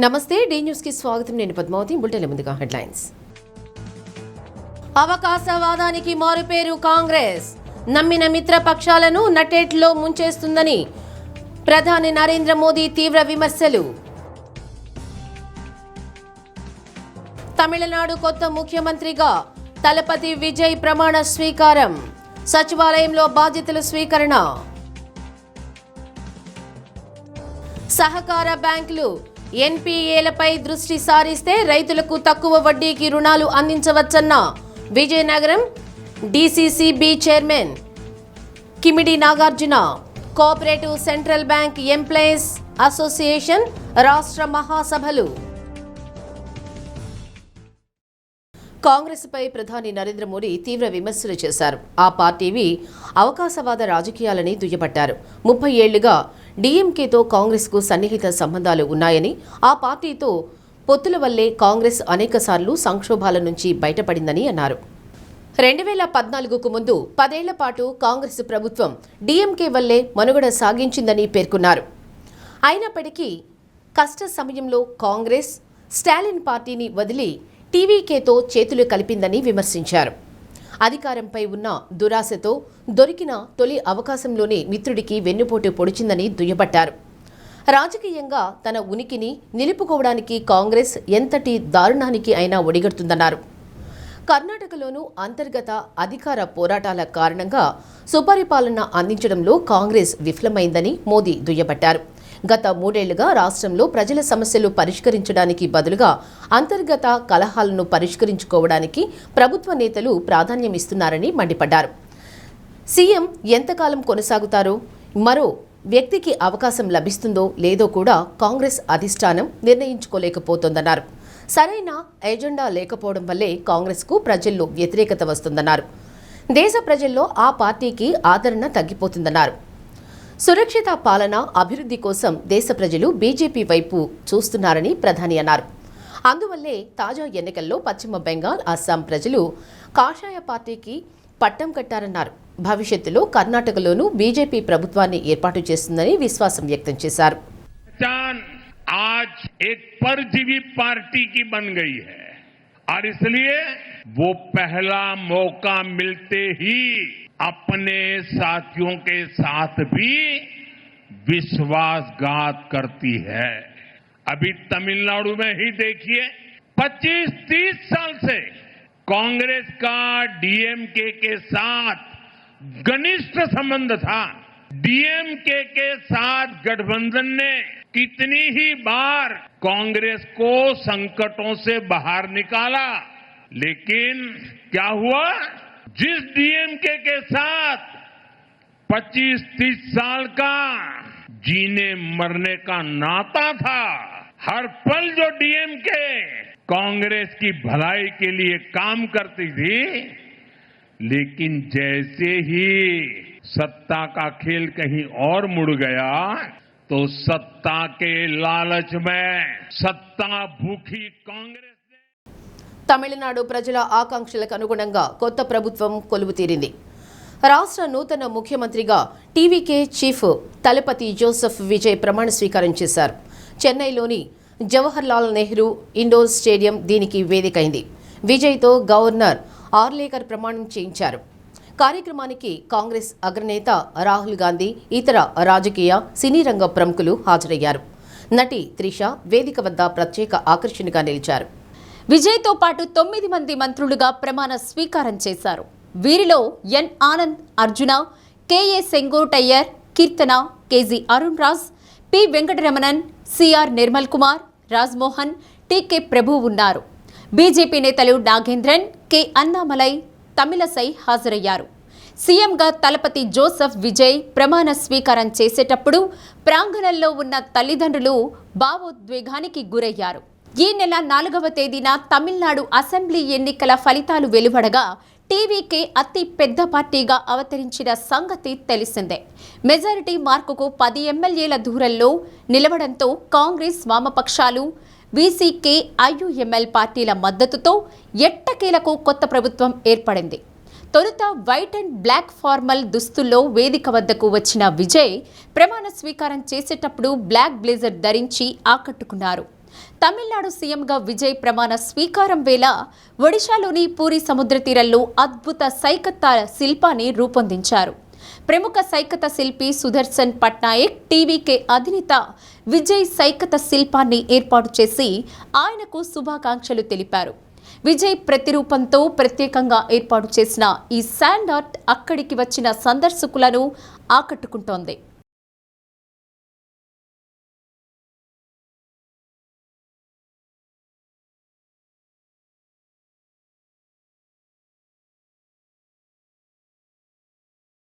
నమస్తే D news కి స్వాగతం. నేను పద్మావతి. బులెటిన్ ముందుగా హెడ్లైన్స్. అవకాశవాదానికి మారుపేరు కాంగ్రెస్. నమ్మిన మిత్ర పక్షాలను నట్టేట్లో ముంచేస్తుందని ప్రధాని నరేంద్ర మోదీ తీవ్ర విమర్శలు. తమిళనాడు కొత్త ముఖ్యమంత్రిగా తలపతి విజయ్ ప్రమాణ స్వీకారం. సచివాలయంలో బాధ్యతల స్వీకరణ. సహకార బ్యాంకులు ఎన్పీఏలపై దృష్టి సారిస్తే రైతులకు తక్కువ వడ్డీకి రుణాలు అందించవచ్చన్న Vizianagaram DCCB chairman Kimidi Nagarjuna. Cooperative central bank employees association రాష్ట్ర మహాసభలు. కాంగ్రెస్పై ప్రధాని నరేంద్ర మోదీ తీవ్ర విమర్శలు చేశారు. ఆ పార్టీవి అవకాశవాద రాజకీయాలని దుయ్యబట్టారు. 30 ఏళ్లుగా డీఎంకేతో కాంగ్రెస్కు సన్నిహిత సంబంధాలు ఉన్నాయని, ఆ పార్టీతో పొత్తుల వల్లే కాంగ్రెస్ అనేకసార్లు సంక్షోభాల నుంచి బయటపడిందని అన్నారు. 2014కు ముందు 10 ఏళ్ల పాటు కాంగ్రెస్ ప్రభుత్వం డీఎంకే వల్లే మనుగడ సాగించిందని పేర్కొన్నారు. అయినప్పటికీ కష్ట సమయంలో కాంగ్రెస్ స్టాలిన్ పార్టీని వదిలి టీవీకేతో చేతులు కలిపిందని విమర్శించారు. అధికారంపై ఉన్న దురాశతో దొరికిన తొలి అవకాశంలోనే మిత్రుడికి వెన్నుపోటు పొడిచిందని దుయ్యబట్టారు. రాజకీయంగా తన ఉనికిని నిలుపుకోవడానికి కాంగ్రెస్ ఎంతటి దారుణానికి అయినా ఒడిగడుతుందన్నారు. కర్ణాటకలోనూ అంతర్గత అధికార పోరాటాల కారణంగా సుపరిపాలన అందించడంలో కాంగ్రెస్ విఫలమైందని మోదీ దుయ్యబట్టారు. గత 3 ఏళ్లుగా రాష్ట్రంలో ప్రజల సమస్యలు పరిష్కరించడానికి బదులుగా అంతర్గత కలహాలను పరిష్కరించుకోవడానికి ప్రభుత్వ నేతలు ప్రాధాన్యమిస్తున్నారని మండిపడ్డారు. సీఎం ఎంతకాలం కొనసాగుతారో, మరో వ్యక్తికి అవకాశం లభిస్తుందో లేదో కూడా కాంగ్రెస్ అధిష్టానం నిర్ణయించుకోలేకపోతోందన్నారు. సరైన ఎజెండా లేకపోవడం వల్లే కాంగ్రెస్కు ప్రజల్లో వ్యతిరేకత వస్తుందన్నారు. దేశ ప్రజల్లో ఆ పార్టీకి ఆదరణ తగ్గిపోతుందన్నారు. సురక్షిత పాలన, అభివృద్ధి కోసం దేశ ప్రజలు బీజేపీ వైపు చూస్తున్నారని ప్రధాని అన్నారు. అందువల్లే తాజా ఎన్నికల్లో పశ్చిమ బెంగాల్, అస్సాం ప్రజలు కాషాయ పార్టీకి పట్టం కట్టారన్నారు. భవిష్యత్తులో కర్ణాటకలోనూ బీజేపీ ప్రభుత్వాన్ని ఏర్పాటు చేస్తుందని విశ్వాసం వ్యక్తం చేశారు. आज एक परजीवी पार्टी की बन गई है और इसलिए वो पहला मौका मिलते ही अपने साथियों के साथ भी विश्वासघात करती है. अभी तमिलनाडु में ही देखिए, 25-30 साल से कांग्रेस का डीएमके के साथ घनिष्ठ संबंध था. डीएमके के साथ गठबंधन ने कितनी ही बार कांग्रेस को संकटों से बाहर निकाला, लेकिन क्या हुआ? जिस डीएमके के साथ 25-30 साल का जीने मरने का नाता था, हर पल जो डीएमके कांग्रेस की भलाई के लिए काम करती थी, लेकिन जैसे ही सत्ता का खेल कहीं और मुड़ गया तो सत्ता के लालच में सत्ता भूखी कांग्रेस తమిళనాడు ప్రజల ఆకాంక్షలకు అనుగుణంగా కొత్త ప్రభుత్వం కొలువు తీరింది. రాష్ట్ర నూతన ముఖ్యమంత్రిగా టీవీకే చీఫ్ తలపతి జోసెఫ్ విజయ్ ప్రమాణ స్వీకారం చేశారు. చెన్నైలోని జవహర్లాల్ నెహ్రూ ఇండోర్ స్టేడియం దీనికి వేదికైంది. విజయ్తో గవర్నర్ ఆర్లేకర్ ప్రమాణం చేయించారు. కార్యక్రమానికి కాంగ్రెస్ అగ్రనేత రాహుల్ గాంధీ, ఇతర రాజకీయ సినీ రంగ ప్రముఖులు హాజరయ్యారు. నటి త్రిష వేదిక వద్ద ప్రత్యేక ఆకర్షణగా నిలిచారు. విజయ్తో పాటు 9 మంది మంత్రులుగా ప్రమాణ స్వీకారం చేశారు. వీరిలో N Anand, Arjuna, KA Sengottaiyar, Keerthana, KG Arun Raj, P Venkataramanan, CR Nirmal Kumar, Rajmohan, TK Prabhu ఉన్నారు. బీజేపీ నేతలు నాగేంద్రన్, కె అన్నామలై, తమిళసై హాజరయ్యారు. సీఎంగా తలపతి జోసెఫ్ విజయ్ ప్రమాణ స్వీకారం చేసేటప్పుడు ప్రాంగణంలో ఉన్న తల్లిదండ్రులు భావోద్వేగానికి గురయ్యారు. ఈ నెల 4వ తేదీన తమిళనాడు అసెంబ్లీ ఎన్నికల ఫలితాలు వెలువడగా టీవీకే అతి పెద్ద పార్టీగా అవతరించిన సంగతి తెలిసిందే. మెజారిటీ మార్కుకు 10 ఎమ్మెల్యేల దూరంలో నిలవడంతో కాంగ్రెస్, వామపక్షాలు, వీసీకే, ఐయుఎంఎల్ పార్టీల మద్దతుతో ఎట్టకేలకు కొత్త ప్రభుత్వం ఏర్పడింది. తొలుత వైట్ అండ్ బ్లాక్ ఫార్మల్ దుస్తుల్లో వేదిక వద్దకు వచ్చిన విజయ్ ప్రమాణ స్వీకారం చేసేటప్పుడు బ్లాక్ బ్లేజర్ ధరించి ఆకట్టుకున్నారు. తమిళనాడు సీఎంగా విజయ్ ప్రమాణ స్వీకారం వేళ ఒడిశాలోని పూరి సముద్ర తీరంలో అద్భుత సైకత శిల్పాన్ని రూపొందించారు. ప్రముఖ సైకత శిల్పి సుదర్శన్ పట్నాయక్ టీవీకే అధినేత విజయ్ సైకత శిల్పాన్ని ఏర్పాటు చేసి ఆయనకు శుభాకాంక్షలు తెలిపారు. విజయ్ ప్రతిరూపంతో ప్రత్యేకంగా ఏర్పాటు చేసిన ఈ శాండ్ ఆర్ట్ అక్కడికి వచ్చిన సందర్శకులను ఆకట్టుకుంటోంది.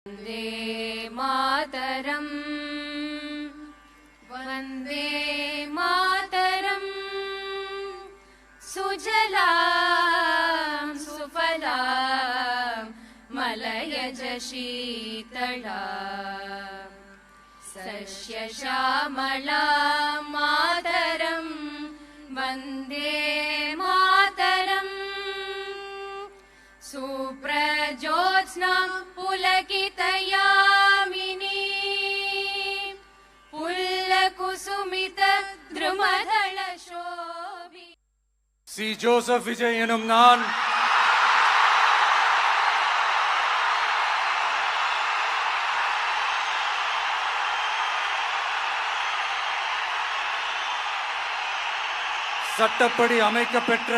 वन्दे मातरम् वन्दे मातरम् सुजलां सुफलां मलयज शीतलां सस्यश्यामलां मातरं वन्दे मातरम् सुप्रज्योत्स्नां पुलकितयामिनी पुल्लकुसुमितद्रुमदलशोभि சி ஜோசப் விஜய் எனும் நான் சட்டப்படி அமைக்கப்பெற்ற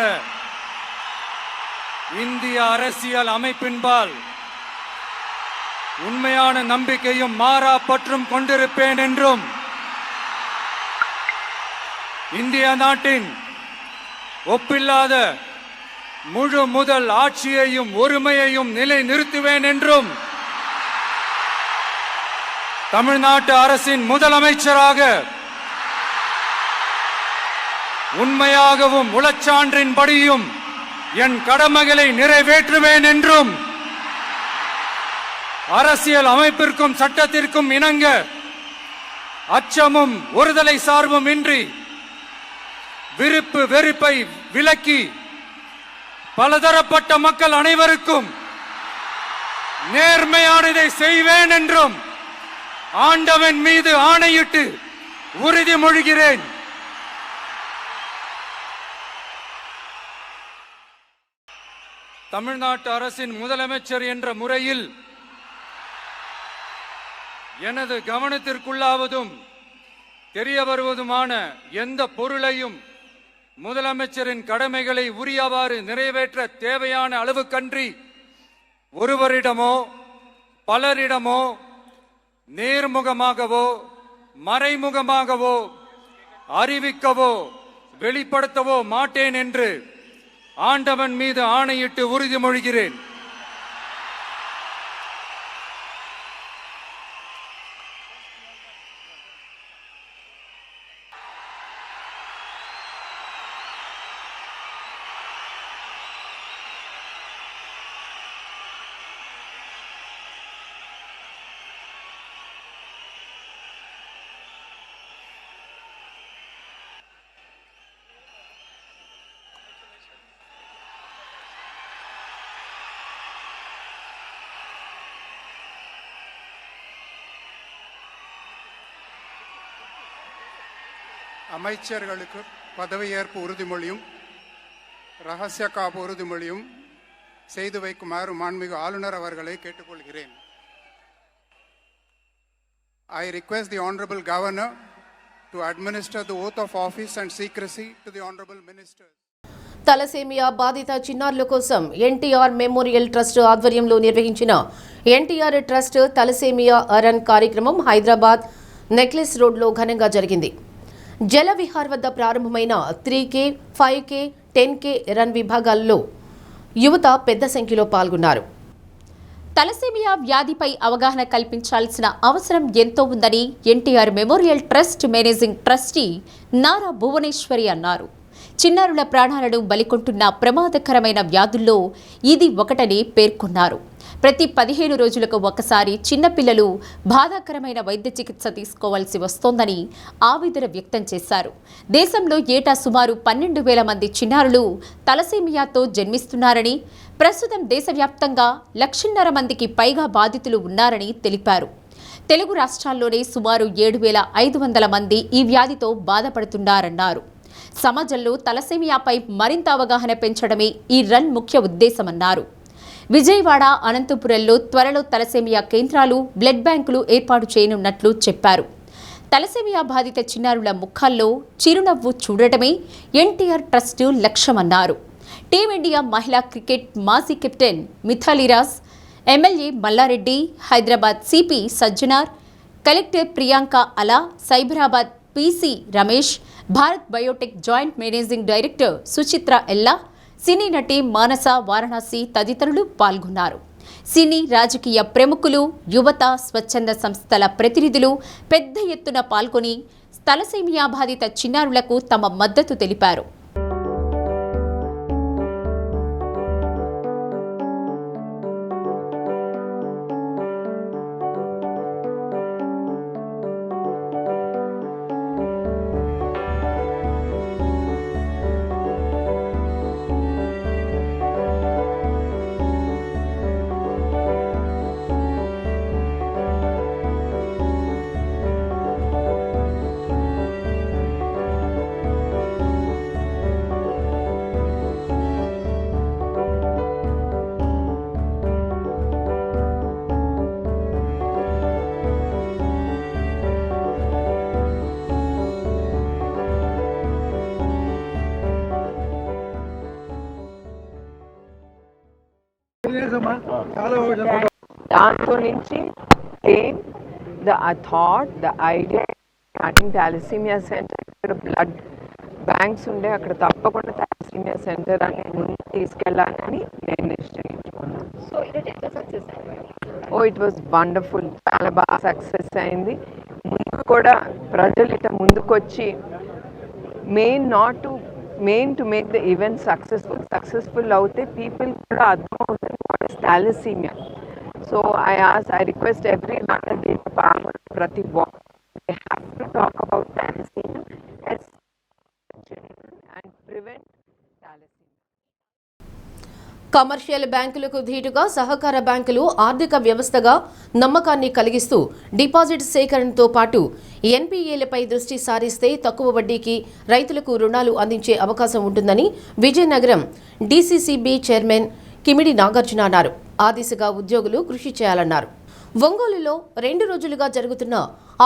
இந்திய அரசியல் அமைப்பின்பால் உண்மையான நம்பிக்கையும் மாறா பற்றும் கொண்டிருப்பேன் என்றும் இந்திய நாட்டின் ஒப்பில்லாத முழு முதல் ஆட்சியையும் ஒருமையையும் நிலைநிறுத்துவேன் என்றும் தமிழ்நாட்டு அரசின் முதலமைச்சராக உண்மையாகவும் உளச்சான்றின்படியும் என் கடமைகளை நிறைவேற்றுவேன் என்றும் அரசியல் அமைப்பிற்கும் சட்டத்திற்கும் இணங்க அச்சமும் ஒருதலை சார்பும் இன்றி விருப்பு வெறுப்பை விலக்கி பலதரப்பட்ட மக்கள் அனைவருக்கும் நேர்மையானதை செய்வேன் என்றும் ஆண்டவன் மீது ஆணையிட்டு உறுதிமொழிகிறேன். தமிழ்நாட்டு அரசின் முதலமைச்சர் என்ற முறையில் எனது கவனத்திற்குள்ளாவதும் தெரிய வருவதுமான எந்த பொருளையும் முதலமைச்சரின் கடமைகளை உரியவாறு நிறைவேற்ற தேவையான அளவுக்கன்றி ஒருவரிடமோ பலரிடமோ நேர்முகமாகவோ மறைமுகமாகவோ அறிவிக்கவோ வெளிப்படுத்தவோ மாட்டேன் என்று ஆண்டவன் மீது ஆணையிட்டு உறுதிமொழிகிறேன். அமைச்சர்களுக்கு பதவியேற்பு உறுதிமொழியும் ரகசிய காப்பு உறுதிமொழியும் செய்து வைக்குமாறு மாண்புமிகு ஆளுநர் அவர்களை கேட்டுக்கொள்கிறேன். I request the Honorable Governor to administer the oath of office and secrecy to the Honorable Ministers. Thalassaemia బాధిత చిన్నారుల కోసం ఎన్టీఆర్ మెమోరియల్ ట్రస్ట్ ఆధ్వర్యంలో నిర్వహించిన ఎన్టీఆర్ ట్రస్ట్ తలసేమియా రన్ కార్యక్రమం హైదరాబాద్ నెక్లెస్ రోడ్లో ఘనంగా జరిగింది. జల విహార్ వద్ద ప్రారంభమైన 3K, 5K, 10K రన్ విభాగాల్లో యువత పెద్ద సంఖ్యలో పాల్గొన్నారు. తలసేమియా వ్యాధిపై అవగాహన కల్పించాల్సిన అవసరం ఎంతో ఉందని NTR memorial trust managing trustee Nara Bhuvaneswari అన్నారు. చిన్నారుల ప్రాణాలను బలికొంటున్న ప్రమాదకరమైన వ్యాధుల్లో ఇది ఒకటని పేర్కొన్నారు. ప్రతి 15 రోజులకు ఒకసారి చిన్నపిల్లలు బాధాకరమైన వైద్య చికిత్స తీసుకోవాల్సి వస్తోందని ఆవేదన వ్యక్తం చేశారు. దేశంలో ఏటా సుమారు 12,000 మంది చిన్నారులు తలసేమియాతో జన్మిస్తున్నారని, ప్రస్తుతం దేశవ్యాప్తంగా 1,50,000 మందికి పైగా బాధితులు ఉన్నారని తెలిపారు. తెలుగు రాష్ట్రాల్లోనే సుమారు 7,500 మంది ఈ వ్యాధితో బాధపడుతున్నారన్నారు. సమాజంలో తలసేమియాపై మరింత అవగాహన పెంచడమే ఈ రన్ ముఖ్య ఉద్దేశమన్నారు. విజయవాడ, అనంతపురంలో త్వరలో తలసేమియా కేంద్రాలు, బ్లడ్ బ్యాంకులు ఏర్పాటు చేయనున్నట్లు చెప్పారు. తలసేమియా బాధిత చిన్నారుల ముఖాల్లో చిరునవ్వు చూడటమే ఎన్టీఆర్ ట్రస్టు లక్ష్యమన్నారు. టీమిండియా మహిళా క్రికెట్ మాజీ captain Mithali Raj, MLA Mallareddy, Hyderabad CP Sajjanar, collector Priyanka Ala, Cyberabad PC Ramesh, Bharat Biotech joint managing director Suchitra Ella, cine నటి మానస వారణాసి తదితరులు పాల్గొన్నారు. సినీ, రాజకీయ ప్రముఖులు, యువత, స్వచ్ఛంద సంస్థల ప్రతినిధులు పెద్ద ఎత్తున పాల్గొని తలసేమియా బాధిత చిన్నారులకు తమ మద్దతు తెలిపారు. దాంతో నుంచి the thought the idea starting thalassaemia centre, ఇక్కడ బ్లడ్ బ్యాంక్స్ ఉండే అక్కడ తప్పకుండా థాలసీమియా సెంటర్ అని ముందు తీసుకెళ్ళాలని నేను నిశ్చయించుకున్నాను. ఇట్ వాజ్ వండర్ఫుల్, చాలా బాగా సక్సెస్ అయింది. ముందు కూడా ప్రజలు ఇట్లా ముందుకొచ్చి main to make the event successful అవుతే పీపుల్ కూడా అర్థమవుతుంది what is thalassaemia. So I request every ప్రతి they have to talk about thalassemia and prevent thalassemia. Commercial బ్యాంకులకు ధీటుగా సహకార బ్యాంకులు ఆర్థిక వ్యవస్థగా నమ్మకాన్ని కలిగిస్తూ డిపాజిట్ సేకరణతో పాటు ఎన్పీఏలపై దృష్టి సారిస్తే తక్కువ వడ్డీకి రైతులకు రుణాలు అందించే అవకాశం ఉంటుందని విజయనగరం డీసీసీబీ చైర్మన్ కిమిడి నాగార్జున అన్నారు. ఆ దిశగా ఉద్యోగులు కృషి చేయాలన్నారు. ఒంగోలులో 2 రోజులుగా జరుగుతున్న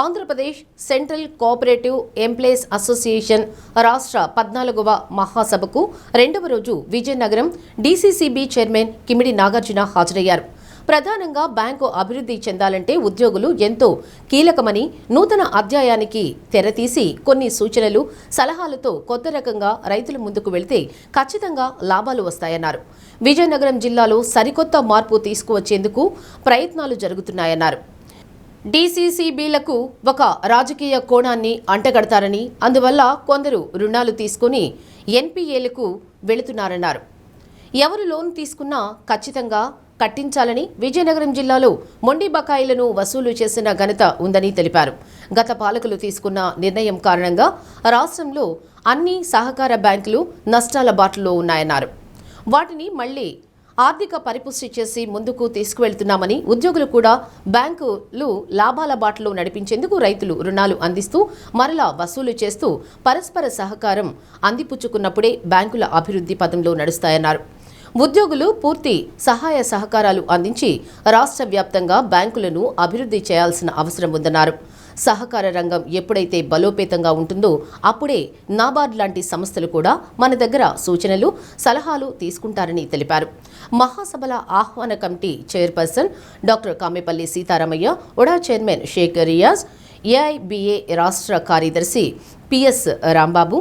Andhra Pradesh central cooperative employees association రాష్ట్ర 14వ మహాసభకు 2వ రోజు విజయనగరం డీసీసీబీ చైర్మన్ కిమిడి నాగార్జున హాజరయ్యారు. ప్రధానంగా బ్యాంకు అభివృద్ధి చెందాలంటే ఉద్యోగులు ఎంతో కీలకమని, నూతన అధ్యాయానికి తెరతీసి కొన్ని సూచనలు, సలహాలతో కొత్త రకంగా రైతుల ముందుకు వెళ్తే ఖచ్చితంగా లాభాలు వస్తాయన్నారు. విజయనగరం జిల్లాలో సరికొత్త మార్పు తీసుకువచ్చేందుకు ప్రయత్నాలు జరుగుతున్నాయన్నారు. డీసీసీబీలకు ఒక రాజకీయ కోణాన్ని అంటగడతారని, అందువల్ల కొందరు రుణాలు తీసుకుని ఎన్పీఏలకు వెళుతున్నారన్నారు. ఎవరు లోన్ తీసుకున్నా ఖచ్చితంగా కట్టించాలని, విజయనగరం జిల్లాలో మొండి బకాయిలను వసూలు చేసిన ఘనత ఉందని తెలిపారు. గత పాలకులు తీసుకున్న నిర్ణయం కారణంగా రాష్ట్రంలో అన్ని సహకార బ్యాంకులు నష్టాల బాటలో ఉన్నాయన్నారు. వాటిని మళ్లీ ఆర్థిక పరిపుష్టి చేసి ముందుకు తీసుకువెళ్తున్నామని, ఉద్యోగులు కూడా బ్యాంకులు లాభాల బాటలో నడిపించేందుకు రైతులు రుణాలు అందిస్తూ మరలా వసూలు చేస్తూ పరస్పర సహకారం అందిపుచ్చుకున్నప్పుడే బ్యాంకుల అభివృద్ధి పథంలో నడుస్తాయన్నారు. ఉద్యోగులు పూర్తి సహాయ సహకారాలు అందించి రాష్ట్ర వ్యాప్తంగా బ్యాంకులను అభివృద్ధి చేయాల్సిన అవసరం ఉందన్నారు. సహకార రంగం ఎప్పుడైతే బలోపేతంగా ఉంటుందో అప్పుడే నాబార్డ్ లాంటి సంస్థలు కూడా మన దగ్గర సూచనలు, సలహాలు తీసుకుంటారని తెలిపారు. మహాసభల ఆహ్వాన committee chairperson doctor Kamepalli Sitaramaiah, UDA chairman Sheikh Riaz, AIBEA రాష్ట్ర కార్యదర్శి PS Rambabu,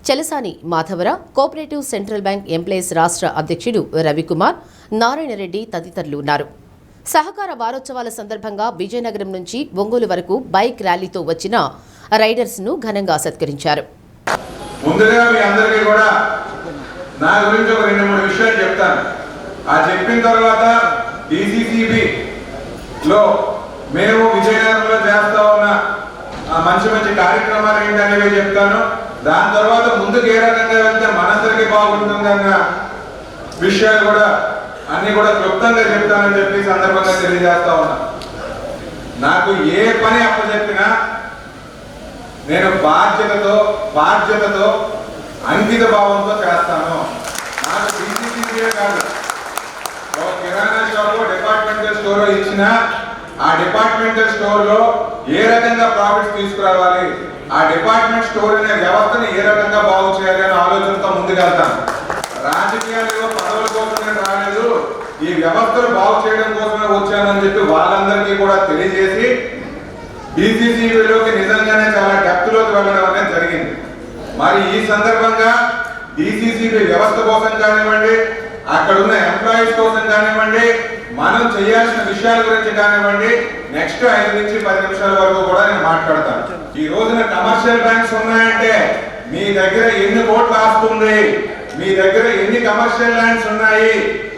Chelasani Madhavara, cooperative central bank employees రాష్ట్ర అధ్యక్షుడు రవికుమార్, నారాయణరెడ్డి తదితరులు ఉన్నారు. సహకార వారోత్సవాల సందర్భంగా విజయనగరం నుంచి ఒంగోలు వరకు బైక్ ర్యాలీతో వచ్చిన రైడర్స్ ను ఘనంగా సత్కరించారు. ముందుగా మీ అందరికీ కూడా నా గురించి ఒక 2-3 విషయాలు చెప్తాను. ఆ చెప్పిన తర్వాత డీసీసీబీ లో మేము విజయనగరంలో చేస్తా ఉన్న మంచి కార్యక్రమాలు ఏంటనేవి చెప్తాను. దాని తర్వాత ముందుకు ఏ రకంగా వెళ్తే మనందరికీ బాగుంటుందన్న విషయాలు కూడా అన్ని కూడా క్లుప్తంగా చెప్తానని చెప్పి సందర్భంగా తెలియజేస్తా ఉన్నా. నాకు ఏ పని అప్పచెప్పినా నేను బాధ్యతతో అంకిత భావంతో చేస్తాను. నాకు డీసీసీబీయే కాదు, ఒక కిరాణా షాప్ డిపార్ట్మెంటల్ స్టోర్ ఇచ్చిన ఆ డిపార్ట్మెంటల్ స్టోర్ లో ఏ రకంగా ప్రాఫిట్స్ తీసుకురావాలి, ఆ డిపార్ట్మెంట్ స్టోర్ అనే వ్యవస్థను ఏ రకంగా బాగు చేయాలి అనే ఆలోచనతో ముందుకెళ్తాను. రాజకీయాల్లో పదవుల కోసం నేను రాలేదు, ఈ వ్యవస్థను బాగు చేయడం కోసమే వచ్చానని చెప్పి వాళ్ళందరికీ కూడా తెలియజేసి డీసీసీబీలోకి నిజంగానే చాలా డెప్త్ లోకి వెళ్ళడం అనేది జరిగింది. మరి ఈ సందర్భంగా డీసీసీబీ వ్యవస్థ కోసం కానివ్వండి, అక్కడ ఉన్న ఎంప్లాయీస్ కోసం కానివ్వండి, మనం చేయాల్సిన విషయాల గురించి కానివ్వండి, నెక్స్ట్ 5 నుంచి 10 నిమిషాల వరకు కూడా నేను మాట్లాడతాను. ఈ రోజున కమర్షియల్ బ్యాంక్స్ ఉన్నాయంటే మీ దగ్గర ఎన్ని కోట్లు ఆస్తుంది, మీ దగ్గర ఎన్ని కమర్షియల్ ల్యాండ్స్ ఉన్నాయి,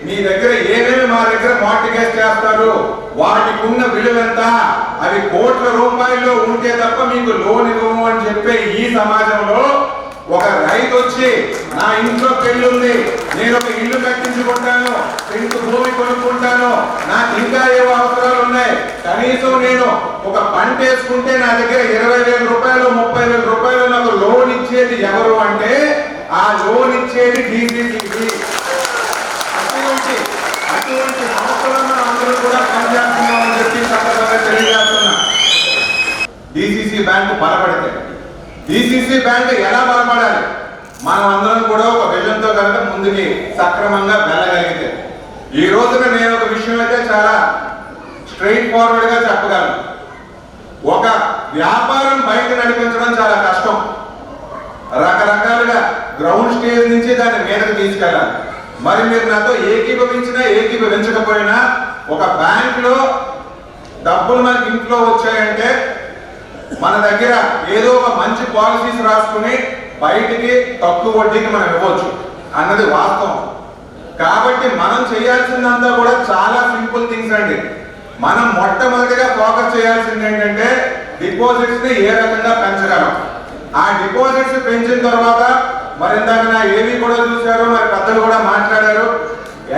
మీ దగ్గర ఏమేమి మా దగ్గర మార్టిగేజ్ చేస్తారు, వాటికి ఉన్న విలువ ఎంత, అవి కోట్ల రూపాయల్లో ఉంటే తప్ప మీకు లోన్ ఇవ్వము అని చెప్పే ఈ సమాజంలో ఒక రైతు వచ్చి నా ఇంట్లో పెళ్లి ఉంది, నేను ఒక ఇల్లు కట్టించుకుంటాను, ఇంటి భూమి కొనుక్కుంటాను, నాకు ఇంకా ఏవో అవసరాలు ఉన్నాయి, కనీసం నేను ఒక పంట వేసుకుంటే నా దగ్గర 20,000 రూపాయలు 30,000 రూపాయలు నాకు లోన్ ఇచ్చేది ఎవరు అంటే ఆ లోన్ ఇచ్చేది డీసీసీబీ. అటువంటి సంస్థలను అందరూ కూడా పనిచేస్తున్నామని చెప్పి సందర్భంగా తెలియజేస్తున్నా. డీసీసీ బ్యాంకు బలపడితే డీసీసీ బ్యాంక్ ఎలా బలపడాలి, మనం అందరం కూడా ఒక విజన్తో కనుక ముందుకి సక్రమంగా వెళ్ళగలిగితే, ఈ రోజున నేను ఒక విషయం అయితే చాలా స్ట్రైట్ ఫార్వర్డ్ గా చెప్పగలను. ఒక వ్యాపారం బయట నడిపించడం చాలా కష్టం. రకరకాలుగా గ్రౌండ్ స్టేజ్ నుంచి దాన్ని మీదకి తీసుకెళ్ళాలి. మరి మీరు నాతో ఏకీభవించినా ఏకీభవించకపోయినా ఒక బ్యాంక్ లో డబ్బులు మనకి ఇంట్లో వచ్చాయంటే మన దగ్గర ఏదో ఒక మంచి పాలసీస్ రాసుకుని బయటికి తక్కువ వడ్డీకి మనం ఇవ్వచ్చు అన్నది వాస్తవం. కాబట్టి మనం చేయాల్సిందంతా కూడా చాలా సింపుల్ థింగ్స్ అండి. మనం మొట్టమొదటిగా ఫోకస్ చేయాల్సింది ఏంటంటే డిపాజిట్స్ ని ఏ రకంగా పెంచగలం. ఆ డిపాజిట్స్ పెంచిన తర్వాత మరి ఇందాక నా ఏవి కూడా చూశారు, మరి పెద్దలు కూడా మాట్లాడారు,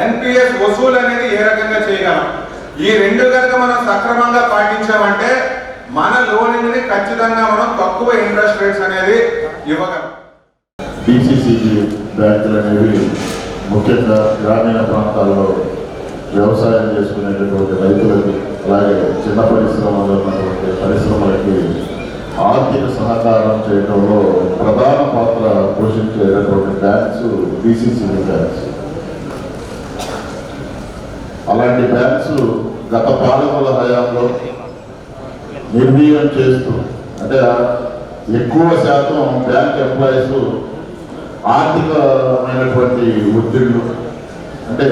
ఎన్పిఎస్ వసూలు అనేది ఏ రకంగా చేయగలం. ఈ రెండు కనుక మనం సక్రమంగా పాటించామంటే మన లోనింగ్ ని ఖచ్చితంగా మనం తక్కువ ఇంట్రెస్ట్ రేట్స్ అనేది ఇవ్వగలం. డీసీసీబీ బ్యాంకులు అనేవి ముఖ్యంగా గ్రామీణ ప్రాంతాల్లో వ్యవసాయం చేసుకునేటటువంటి రైతులకి, అలాగే చిన్న పరిశ్రమలో ఉన్నటువంటి పరిశ్రమలకి ఆర్థిక సహకారం చేయడంలో ప్రధాన పాత్ర పోషించేటటువంటి బ్యాంక్స్ డీసీసీబీ బ్యాంక్స్. అలాంటి బ్యాంక్స్ గత పాలకుల హయాంలో నిర్వీర్యం చేస్తూ, అంటే ఎక్కువ శాతం బ్యాంక్ ఎంప్లాయీస్ ఆర్థికమైనటువంటి ఒత్తిళ్లు, అంటే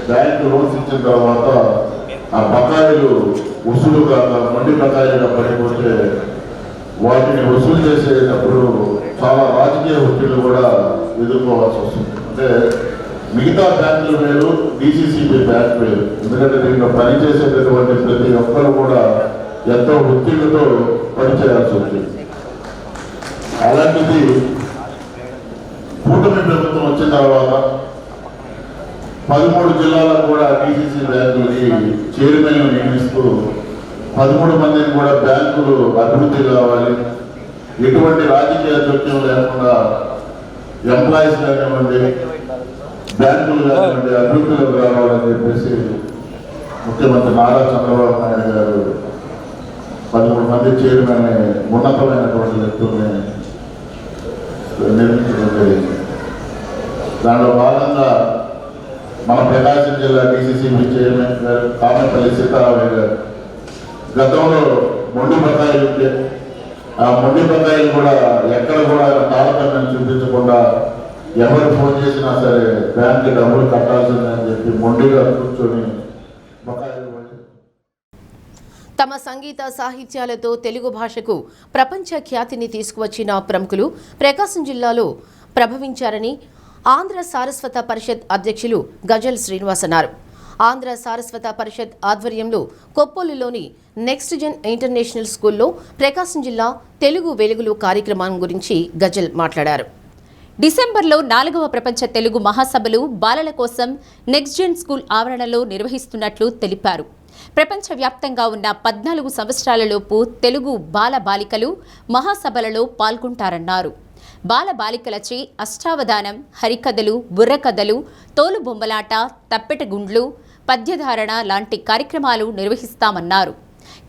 బ్యాంకు లోన్స్ ఇచ్చిన తర్వాత ఆ బకాయిలు వసూలు కాక మొండి బకాయిలుగా పడిపోతే వాటిని వసూలు చేసేటప్పుడు చాలా రాజకీయ ఒత్తిళ్లు కూడా ఎదుర్కోవాల్సి వస్తుంది. అంటే మిగతా బ్యాంకులు వేరు, డీసీసీబీ బ్యాంక్ వేరు. ఎందుకంటే దీంట్లో పనిచేసేటటువంటి ప్రతి ఒక్కరు కూడా ఎంతో ఒత్తిళ్లతో పనిచేయాల్సి వచ్చింది. అలాంటిది కూటమి ప్రభుత్వం వచ్చిన తర్వాత 13 జిల్లాలకు కూడా డీసీసీ బ్యాంకులకి చైర్మన్లు నియమిస్తూ 13 మందిని కూడా బ్యాంకులు అభివృద్ధి కావాలి, ఎటువంటి రాజకీయ జోక్యం లేకుండా ఎంప్లాయీస్ కానివ్వండి, బ్యాంకులు కానివ్వండి అభివృద్ధిలోకి రావాలని చెప్పేసి ముఖ్యమంత్రి నారా చంద్రబాబు నాయుడు గారు 13 మంది చైర్మన్ ఉన్నతమైనటువంటి వ్యక్తుల్ని నిర్మించడం జరిగింది. దానిలో భాగంగా మన ప్రకాశం జిల్లా డీసీసీబీ చైర్మన్ గారు కామెపల్లి సీతారామయ్య గారు గతంలో మొండి బకాయిలు ఉంటే ఆ మొండి బకాయిలు కూడా ఎక్కడ కూడా తారతమ్యం చూపించకుండా ఎవరు ఫోన్ చేసినా సరే బ్యాంక్ డబ్బులు కట్టాల్సిందని చెప్పి మొండిగా కూర్చొని బకాయిలు. తమ సంగీత సాహిత్యాలతో తెలుగు భాషకు ప్రపంచ ఖ్యాతిని తీసుకువచ్చిన ప్రముఖులు ప్రకాశం జిల్లాలో ప్రభవించారని ఆంధ్ర సారస్వత పరిషత్ అధ్యక్షులు గజల్ శ్రీనివాస్ అన్నారు. ఆంధ్ర సారస్వత పరిషత్ ఆధ్వర్యంలో కొప్పోలులోని నెక్స్ట్ జెన్ ఇంటర్నేషనల్ స్కూల్లో ప్రకాశం జిల్లా తెలుగు వెలుగులు కార్యక్రమం గురించి గజల్ మాట్లాడారు. డిసెంబర్లో 4వ ప్రపంచ తెలుగు మహాసభలు బాలల కోసం నెక్స్ట్ జెన్ స్కూల్ ఆవరణలో నిర్వహిస్తున్నట్లు తెలిపారు. ప్రపంచవ్యాప్తంగా ఉన్న 14 సంవత్సరాలలోపు తెలుగు బాల బాలికలు మహాసభలలో పాల్గొంటారన్నారు. బాలబాలికలచే అష్టావధానం, హరికథలు, బుర్రకథలు, తోలుబొమ్మలాట, తప్పెటగుండ్లు, పద్యధారణ లాంటి కార్యక్రమాలు నిర్వహిస్తామన్నారు.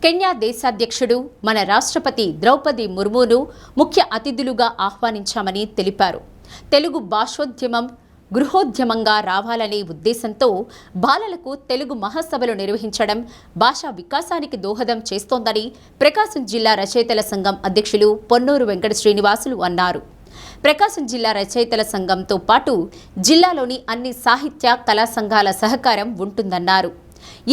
కెన్యా దేశాధ్యక్షుడు మన రాష్ట్రపతి ద్రౌపది ముర్మును ముఖ్య అతిథులుగా ఆహ్వానించామని తెలిపారు. తెలుగు భాషోద్యమం గృహోద్యమంగా రావాలనే ఉద్దేశంతో బాలలకు తెలుగు మహాసభలు నిర్వహించడం భాషా వికాసానికి దోహదం చేస్తోందని ప్రకాశం జిల్లా రచయితల సంఘం అధ్యక్షులు పొన్నూరు వెంకట శ్రీనివాసులు అన్నారు. ప్రకాశం జిల్లా రచయితల సంఘంతో పాటు జిల్లాలోని అన్ని సాహిత్య కళా సంఘాల సహకారం ఉంటుందన్నారు.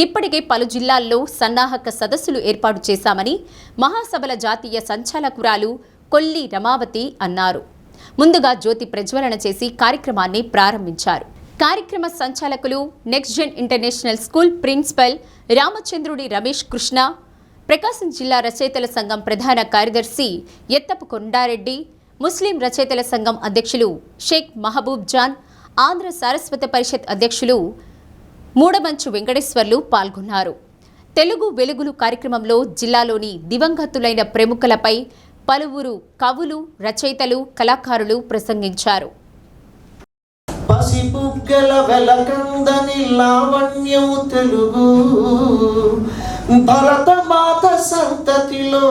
ఇప్పటికే పలు జిల్లాల్లో సన్నాహక సదస్సులు ఏర్పాటు చేశామని మహాసభల జాతీయ సంచాలకురాలు కొల్లి రమావతి అన్నారు. ముందుగా జ్యోతి ప్రజ్వలన చేసి కార్యక్రమాన్ని ప్రారంభించారు. కార్యక్రమ సంచాలకులు next gen international school principal రామచంద్రుడి రమేష్ కృష్ణ, ప్రకాశం జిల్లా రచయితల సంఘం ప్రధాన కార్యదర్శి ఎత్తపు కొండారెడ్డి, ముస్లిం రచయితల సంఘం అధ్యక్షులు షేక్ మహబూబ్ జాన్, ఆంధ్ర సారస్వత పరిషత్ అధ్యక్షులు మూడమంచు వెంకటేశ్వర్లు పాల్గొన్నారు. తెలుగు వెలుగులు కార్యక్రమంలో జిల్లాలోని దివంగతులైన ప్రముఖులపై పలువురు కవులు, రచయితలు, కళాకారులు ప్రసంగించారు. పసిబుగ్గల వెలకందని లావణ్యము తెలుగు, భరతమాత సంతతిలో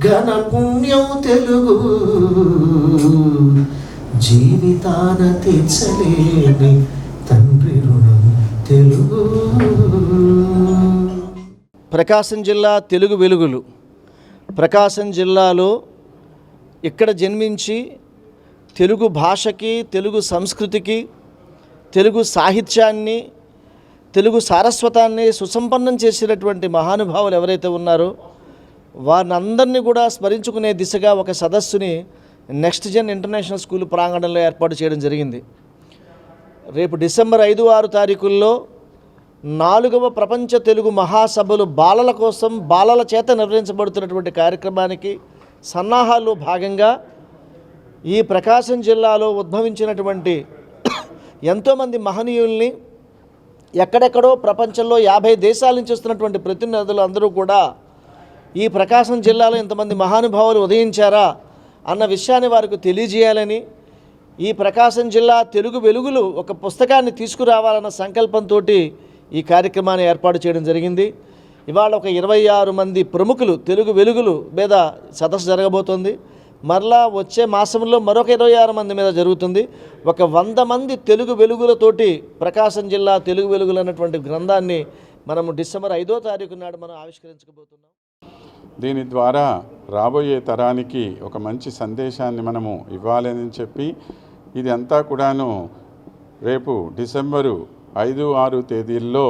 ఘన పుణ్యము తెలుగు, జీవితాన తీర్చలేని తండ్రి రుణం తెలుగు. ప్రకాశం జిల్లా తెలుగు వెలుగులు. ప్రకాశం జిల్లాలో ఇక్కడ జన్మించి తెలుగు భాషకి, తెలుగు సంస్కృతికి, తెలుగు సాహిత్యాన్ని, తెలుగు సారస్వతాన్ని సుసంపన్నం చేసినటువంటి మహానుభావులు ఎవరైతే ఉన్నారో వారిని అందరినీ కూడా స్మరించుకునే దిశగా ఒక సదస్సుని నెక్స్ట్ జెన్ ఇంటర్నేషనల్ స్కూల్ ప్రాంగణంలో ఏర్పాటు చేయడం జరిగింది. రేపు డిసెంబర్ 5, 6 తారీఖుల్లో 4వ ప్రపంచ తెలుగు మహాసభలు బాలల కోసం, బాలల చేత నిర్వహించబడుతున్నటువంటి కార్యక్రమానికి సన్నాహాల్లో భాగంగా ఈ ప్రకాశం జిల్లాలో ఉద్భవించినటువంటి ఎంతోమంది మహనీయుల్ని ఎక్కడెక్కడో ప్రపంచంలో 50 దేశాల నుంచి వస్తున్నటువంటి ప్రతినిధులు అందరూ కూడా ఈ ప్రకాశం జిల్లాలో ఇంతమంది మహానుభావులు ఉదయించారా అన్న విషయాన్ని వారికి తెలియజేయాలని, ఈ ప్రకాశం జిల్లా తెలుగు వెలుగులు ఒక పుస్తకాన్ని తీసుకురావాలన్న సంకల్పంతో ఈ కార్యక్రమాన్ని ఏర్పాటు చేయడం జరిగింది. ఇవాళ ఒక 26 మంది ప్రముఖులు తెలుగు వెలుగులు మీద సదస్సు జరగబోతోంది. మరలా వచ్చే మాసంలో మరొక 26 మంది మీద జరుగుతుంది. ఒక 100 మంది తెలుగు వెలుగులతోటి ప్రకాశం జిల్లా తెలుగు వెలుగులు అన్నటువంటి గ్రంథాన్ని మనము డిసెంబర్ 5వ తారీఖు నాడు మనం ఆవిష్కరించబోతున్నాం. దీని ద్వారా రాబోయే తరానికి ఒక మంచి సందేశాన్ని మనము ఇవ్వాలని చెప్పి ఇది అంతా కూడాను రేపు డిసెంబరు 5, 6 తేదీల్లో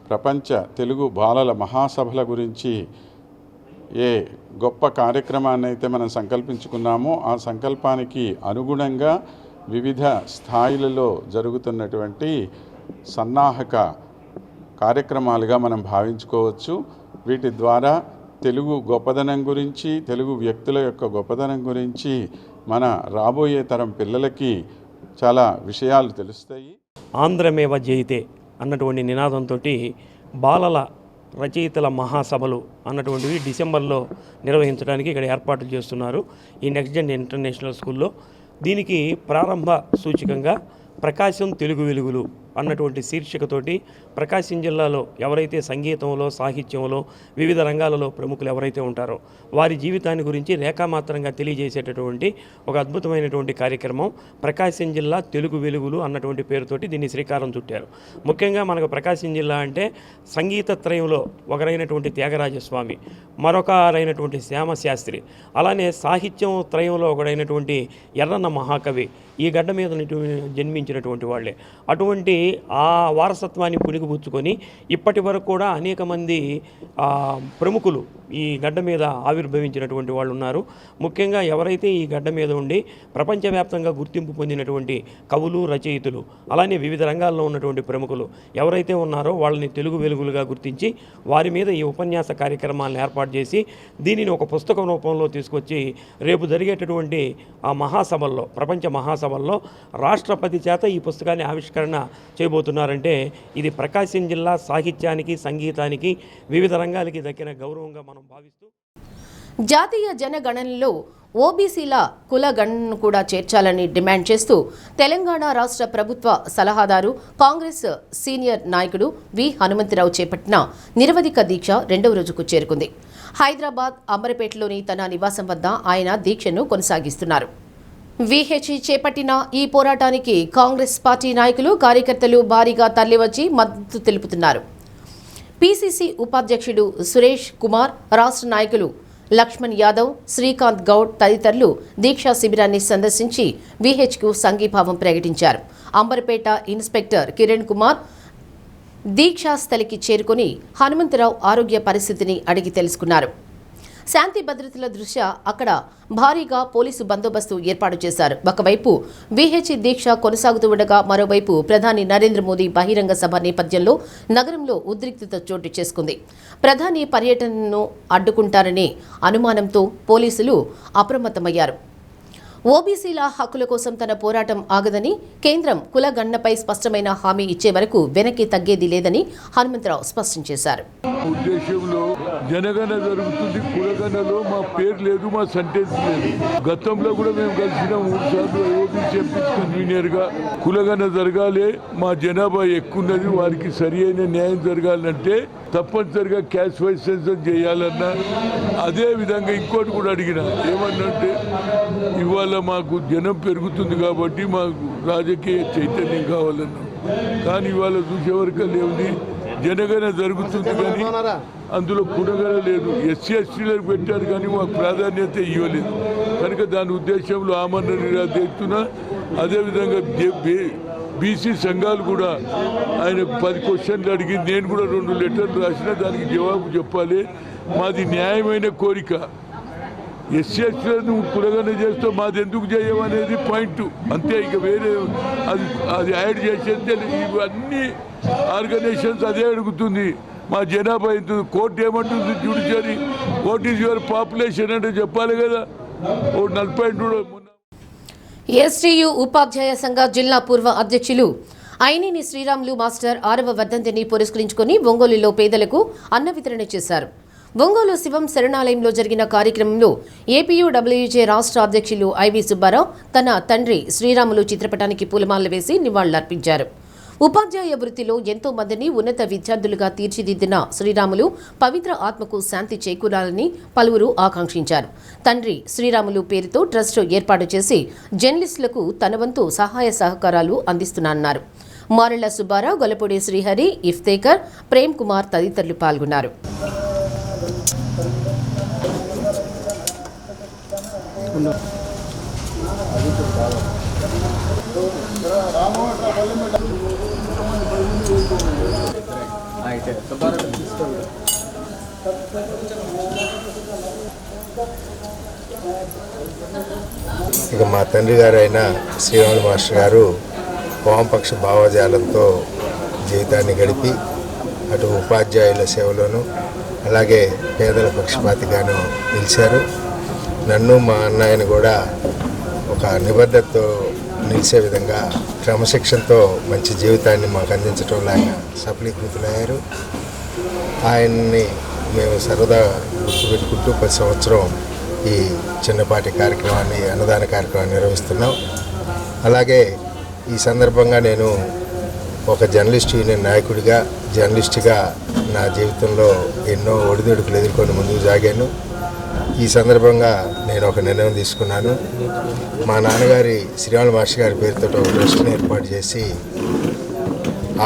ప్రపంచ తెలుగు బాలల మహాసభల గురించి ఏ గొప్ప కార్యక్రమాన్ని అయితే మనం సంకల్పించుకున్నామో ఆ సంకల్పానికి అనుగుణంగా వివిధ స్థాయిలలో జరుగుతున్నటువంటి సన్నాహక కార్యక్రమాలుగా మనం భావించుకోవచ్చు. వీటి ద్వారా తెలుగు గొప్పదనం గురించి, తెలుగు వ్యక్తుల యొక్క గొప్పదనం గురించి మన రాబోయే తరం పిల్లలకి చాలా విషయాలు తెలుస్తాయి. ఆంధ్రమేవ జయితే అన్నటువంటి నినాదంతో బాలల రచయితల మహాసభలు అన్నటువంటివి డిసెంబర్లో నిర్వహించడానికి ఇక్కడ ఏర్పాట్లు చేస్తున్నారు ఈ నెక్స్ట్ జెన్ ఇంటర్నేషనల్ స్కూల్లో. దీనికి ప్రారంభ సూచికంగా ప్రకాశం తెలుగు వెలుగులు అన్నటువంటి శీర్షికతోటి ప్రకాశం జిల్లాలో ఎవరైతే సంగీతంలో, సాహిత్యంలో, వివిధ రంగాలలో ప్రముఖులు ఎవరైతే ఉంటారో వారి జీవితాన్ని గురించి రేఖామాత్రంగా తెలియజేసేటటువంటి ఒక అద్భుతమైనటువంటి కార్యక్రమం ప్రకాశం జిల్లా తెలుగు వెలుగులు అన్నటువంటి పేరుతోటి దీన్ని శ్రీకారం చుట్టారు. ముఖ్యంగా మనకు ప్రకాశం జిల్లా అంటే సంగీత త్రయంలో ఒకరైనటువంటి త్యాగరాజస్వామి, మరొకరైనటువంటి శ్యామశాస్త్రి, అలానే సాహిత్యం త్రయంలో ఒకడైనటువంటి ఎర్రన్న మహాకవి ఈ గడ్డ మీద జన్మించినటువంటి వాళ్ళే. అటువంటి ఆ వారసత్వాన్ని పుణికిపుచ్చుకొని ఇప్పటి వరకు కూడా అనేక మంది ప్రముఖులు ఈ గడ్డ మీద ఆవిర్భవించినటువంటి వాళ్ళు ఉన్నారు. ముఖ్యంగా ఎవరైతే ఈ గడ్డ మీద ఉండి ప్రపంచవ్యాప్తంగా గుర్తింపు పొందినటువంటి కవులు, రచయితలు, అలానే వివిధ రంగాల్లో ఉన్నటువంటి ప్రముఖులు ఎవరైతే ఉన్నారో వాళ్ళని తెలుగు వెలుగులుగా గుర్తించి వారి మీద ఈ ఉపన్యాస కార్యక్రమాలను ఏర్పాటు చేసి దీనిని ఒక పుస్తకం రూపంలో తీసుకొచ్చి రేపు జరిగేటటువంటి ఆ మహాసభల్లో, ప్రపంచ మహాసభల్లో రాష్ట్రపతి చేత ఈ పుస్తకాన్ని ఆవిష్కరణ చేయబోతున్నారంటే ఇది ప్రకాశం జిల్లా సాహిత్యానికి, సంగీతానికి, వివిధ రంగాలకి దక్కిన గౌరవంగా మనం భావిస్తూ జాతీయ జనగణనలో ఓబీసీల కుల గణనను కూడా చేర్చాలని డిమాండ్ చేస్తూ తెలంగాణ రాష్ట్ర ప్రభుత్వ సలహాదారు కాంగ్రెస్ సీనియర్ నాయకుడు వి హనుమంతరావు చేపట్టిన నిరవధిక దీక్ష 2వ రోజుకు చేరుకుంది. హైదరాబాద్ అమరపేటలోని తన నివాసం వద్ద ఆయన దీక్షను కొనసాగిస్తున్నారు. విహెచ్ చేపట్టిన ఈ పోరాటానికి కాంగ్రెస్ పార్టీ నాయకులు కార్యకర్తలు భారీగా తరలివచ్చి మద్దతు తెలుపుతున్నారు. పీసీసీ ఉపాధ్యక్షుడు సురేష్ కుమార్, రాష్ట్ర నాయకులు లక్ష్మణ్ యాదవ్, శ్రీకాంత్ గౌడ్ తదితరులు దీక్షా శిబిరాన్ని సందర్శించి విహెచ్కు సంఘీభావం ప్రకటించారు. అంబర్పేట ఇన్స్పెక్టర్ కిరణ్ కుమార్ దీక్షా స్థలికి చేరుకుని హనుమంతరావు ఆరోగ్య పరిస్థితిని అడిగి తెలుసుకున్నారు. శాంతి భద్రతల దృష్ట్యా అక్కడ భారీగా పోలీసు బందోబస్తు ఏర్పాటు చేశారు. ఒకవైపు విహెచ్ దీక్ష కొనసాగుతూ ఉండగా మరోవైపు ప్రధాని నరేంద్ర మోదీ బహిరంగ సభ నేపథ్యంలో నగరంలో ఉద్రిక్తత చోటు చేసుకుంది. ప్రధాని పర్యటనను అడ్డుకుంటారనే అనుమానంతో పోలీసులు అప్రమత్తమయ్యారు. ఓబీసీల హక్కుల కోసం తన పోరాటం ఆగదని, కేంద్రం కుల గణనపై స్పష్టమైన హామీ ఇచ్చే వరకు వెనక్కి తగ్గేది లేదని హనుమంతరావు స్పష్టం చేశారు. ఉద్దేశంలో జనగణన జరుగుతుంది, కులగణనలో మా పేరు లేదు, మా సెంటెన్స్ లేదు. గతంలో కూడా మేము కలిసిన 3 సార్లు ఓబీసీ ఎంపీ కన్వీనర్ గా కులగణన జరగాలి, మా జనాభా ఎక్కున్నది, వారికి సరి అయిన న్యాయం జరగాలంటే తప్పనిసరిగా క్యాష్ వైజ్ సెన్సస్ చేయాలన్నా, అదే విధంగా ఇంకోటి కూడా అడిగిన ఏమన్నంటే ఇవాళ మాకు జనం పెరుగుతుంది కాబట్టి మాకు రాజకీయ చైతన్యం కావాలన్నా, కానీ ఇవాళ చూసేవరకు లేవుంది. జనగణన జరుగుతుంది కానీ అందులో కులగణన లేదు. ఎస్సీ ఎస్టీలకు పెట్టారు కానీ మాకు ప్రాధాన్యత ఇవ్వలేదు. కనుక దాని ఉద్దేశంలో ఆమరణ నిరాదీస్తున్నా. అదేవిధంగా బీసీ సంఘాలు కూడా ఆయన 10 క్వశ్చన్లు అడిగి నేను కూడా 2 లెటర్లు రాసినా దానికి జవాబు చెప్పాలి. మాది న్యాయమైన కోరిక. ఎస్సీ ఎస్టీలను కులగణన చేస్తే మాది ఎందుకు చేయమనేది పాయింట్ అంతే. ఇక వేరే అది యాడ్ చేసేస్తే ఇవన్నీ ఆర్గనైజేషన్స్ అదే అడుగుతుంది. మా జనాభా ఎంత, కోర్టు ఏమంటుంది, judiciary what is your population అంటే చెప్పాలి కదా. 42 ఎస్టీయూ ఉపాధ్యాయ సంఘ జిల్లా పూర్వ అధ్యక్షులు అయినేని శ్రీరాములు మాస్టర్ 6వ వర్ధంతిని పురస్కరించుకుని ఒంగోలులో పేదలకు అన్న వితరణ చేశారు. ఒంగోలు శివం శరణాలయంలో జరిగిన కార్యక్రమంలో ఏపీయూడబ్ల్యూజే రాష్ట్ర అధ్యక్షులు ఐవి సుబ్బారావు తన తండ్రి శ్రీరాములు చిత్రపటానికి పూలమాలలు వేసి నివాళులర్పించారు. ఉపాధ్యాయ వృత్తిలో ఎంతో మందిని ఉన్నత విద్యార్థులుగా తీర్చిదిద్దిన శ్రీరాములు పవిత్ర ఆత్మకు శాంతి చేకూరాలని పలువురు ఆకాంక్షించారు. తండ్రి శ్రీరాములు పేరుతో ట్రస్ట్ ఏర్పాటు చేసి జర్నలిస్టులకు తన వంతు సహాయ సహకారాలు అందిస్తున్నారన్నారు. మారెళ్ల సుబ్బారావు, గొల్లపూడి శ్రీహరి, ఇఫ్తేకర్, ప్రేమ్ కుమార్ తదితరులు పాల్గొన్నారు. ఇక మా తండ్రి గారు అయిన శ్రీరాములు మాస్టర్ గారు వామపక్ష భావజాలంతో జీవితాన్ని గడిపి అటు ఉపాధ్యాయుల సేవలోనూ అలాగే పేదల పక్షపాతిగాను నిలిచారు. నన్ను మా అన్నయ్యను కూడా ఒక నిబద్ధతతో నిలిచే విధంగా క్రమశిక్షణతో మంచి జీవితాన్ని మాకు అందించడం లాగా సఫలీకృతులయ్యారు. ఆయన్ని మేము సరదా గుర్తుపెట్టుకుంటూ ప్రతి సంవత్సరం ఈ చిన్నపాటి కార్యక్రమాన్ని, అన్నదాన కార్యక్రమాన్ని నిర్వహిస్తున్నాం. అలాగే ఈ సందర్భంగా నేను ఒక జర్నలిస్ట్ యూనియన్ నాయకుడిగా, జర్నలిస్ట్గా నా జీవితంలో ఎన్నో ఒడిదుడుకులు ఎదుర్కొని ముందుకు సాగాను. ఈ సందర్భంగా నేను ఒక నిర్ణయం తీసుకున్నాను. మా నాన్నగారి శ్రీరాములు మాస్టర్ గారి పేరుతో ఒక ట్రస్ట్ని ఏర్పాటు చేసి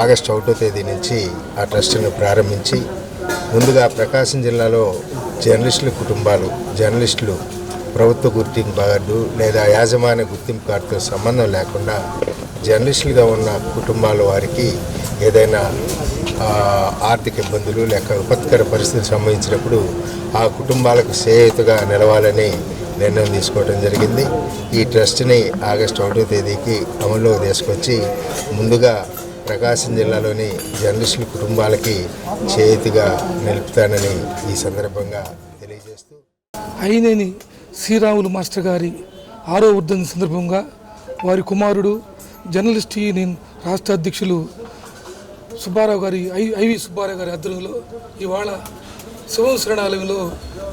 ఆగస్టు 1వ తేదీ నుంచి ఆ ట్రస్ట్ను ప్రారంభించి ముందుగా ప్రకాశం జిల్లాలో జర్నలిస్టుల కుటుంబాలు, జర్నలిస్టులు ప్రభుత్వ గుర్తింపు కార్డు లేదా యాజమాన్య గుర్తింపు కార్డుతో సంబంధం లేకుండా జర్నలిస్టులుగా ఉన్న కుటుంబాల వారికి ఏదైనా ఆర్థిక ఇబ్బందులు లేక విపత్కర పరిస్థితులు సంభవించినప్పుడు ఆ కుటుంబాలకు చేయూతగా నిలవాలని నిర్ణయం తీసుకోవడం జరిగింది. ఈ ట్రస్ట్ని ఆగస్టు 1వ తేదీకి అమల్లోకి తీసుకొచ్చి ముందుగా ప్రకాశం జిల్లాలోని జర్నలిస్టుల కుటుంబాలకి చేయూతగా నిలుపుతానని ఈ సందర్భంగా తెలియజేస్తూ, అయినేని శ్రీరాములు మాస్టర్ గారి 6వ వర్ధంతి సందర్భంగా వారి కుమారుడు జర్నలిస్ట్ యూనియన్ రాష్ట్ర అధ్యక్షులు ఐవి సుబ్బారావు గారి ఆధ్వర్యంలో ఇవాళ శివం శరణాలయంలో